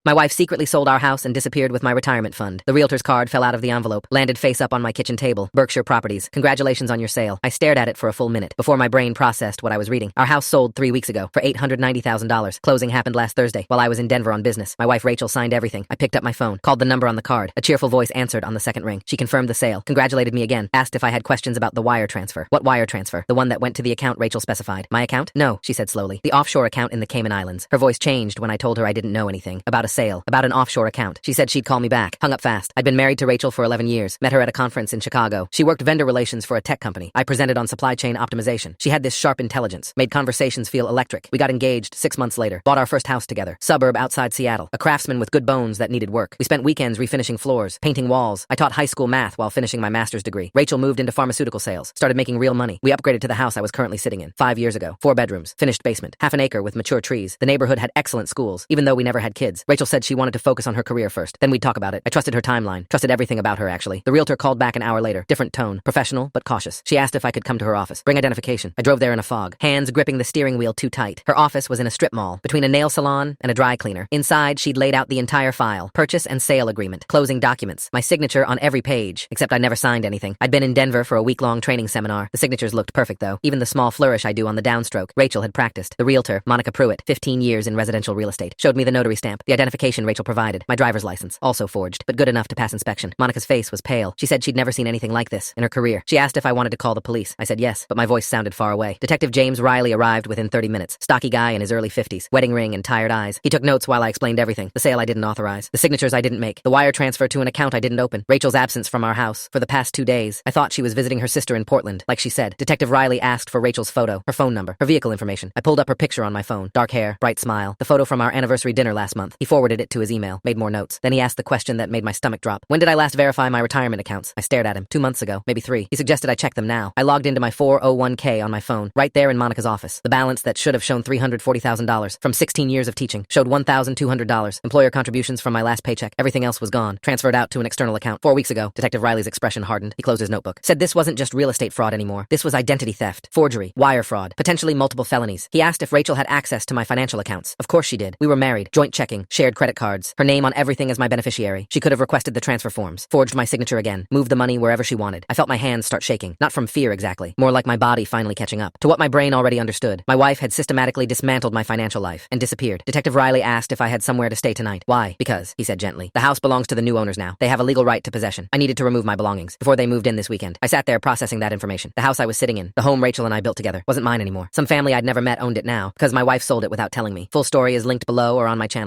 My wife secretly sold our house and disappeared with my retirement fund. The realtor's card fell out of the envelope, landed face up on my kitchen table. Berkshire Properties. Congratulations on your sale. I stared at it for a full minute before my brain processed what I was reading. Our house sold 3 weeks ago for $890,000. Closing happened last Thursday while I was in Denver on business. My wife Rachel signed everything. I picked up my phone, called the number on the card. A cheerful voice answered on the second ring. She confirmed the sale, congratulated me again, asked if I had questions about the wire transfer. What wire transfer? The one that went to the account Rachel specified. My account? No, she said slowly. The offshore account in the Cayman Islands. Her voice changed when I told her I didn't know anything about a sale, about an offshore account. She said she'd call me back. Hung up fast. I'd been married to Rachel for 11 years. Met her at a conference in Chicago. She worked vendor relations for a tech company. I presented on supply chain optimization. She had this sharp intelligence, made conversations feel electric. We got engaged 6 months later. Bought our first house together. Suburb outside Seattle. A craftsman with good bones that needed work. We spent weekends refinishing floors, painting walls. I taught high school math while finishing my master's degree. Rachel moved into pharmaceutical sales. Started making real money. We upgraded to the house I was currently sitting in 5 years ago. 4 bedrooms. Finished basement. Half an acre with mature trees. The neighborhood had excellent schools, even though we never had kids. Rachel said she wanted to focus on her career first. Then we'd talk about it. I trusted her timeline. Trusted everything about her, actually. The realtor called back an hour later. Different tone. Professional, but cautious. She asked if I could come to her office. Bring identification. I drove there in a fog. Hands gripping the steering wheel too tight. Her office was in a strip mall, between a nail salon and a dry cleaner. Inside, she'd laid out the entire file. Purchase and sale agreement. Closing documents. My signature on every page, except I never signed anything. I'd been in Denver for a week-long training seminar. The signatures looked perfect, though. Even the small flourish I do on the downstroke. Rachel had practiced. The realtor, Monica Pruitt, 15 years in residential real estate, showed me the notary stamp, the identification Rachel provided, my driver's license, also forged, but good enough to pass inspection. Monica's face was pale. She said she'd never seen anything like this in her career. She asked if I wanted to call the police. I said yes, but my voice sounded far away. Detective James Riley arrived within 30 minutes. Stocky guy in his early 50s, wedding ring and tired eyes. He took notes while I explained everything. The sale I didn't authorize. The signatures I didn't make. The wire transfer to an account I didn't open. Rachel's absence from our house for the past 2 days. I thought she was visiting her sister in Portland, like she said. Detective Riley asked for Rachel's photo, her phone number, her vehicle information. I pulled up her picture on my phone. Dark hair, bright smile. The photo from our anniversary dinner last month. He forwarded it to his email, made more notes. Then he asked the question that made my stomach drop. When did I last verify my retirement accounts? I stared at him. 2 months ago, maybe 3. He suggested I check them now. I logged into my 401k on my phone, right there in Monica's office. The balance that should have shown $340,000 from 16 years of teaching showed $1,200. Employer contributions from my last paycheck. Everything else was gone. Transferred out to an external account. 4 weeks ago, Detective Riley's expression hardened. He closed his notebook. Said this wasn't just real estate fraud anymore. This was identity theft, forgery, wire fraud, potentially multiple felonies. He asked if Rachel had access to my financial accounts. Of course she did. We were married, joint checking, shared credit cards, her name on everything as my beneficiary. She could have requested the transfer forms, forged my signature again, moved the money wherever she wanted. I felt my hands start shaking, not from fear exactly, more like my body finally catching up to what my brain already understood. My wife had systematically dismantled my financial life and disappeared. Detective Riley asked if I had somewhere to stay tonight. Why? Because, he said gently, the house belongs to the new owners now. They have a legal right to possession. I needed to remove my belongings before they moved in this weekend. I sat there processing that information. The house I was sitting in, the home Rachel and I built together, wasn't mine anymore. Some family I'd never met owned it now, because my wife sold it without telling me. Full story is linked below or on my channel.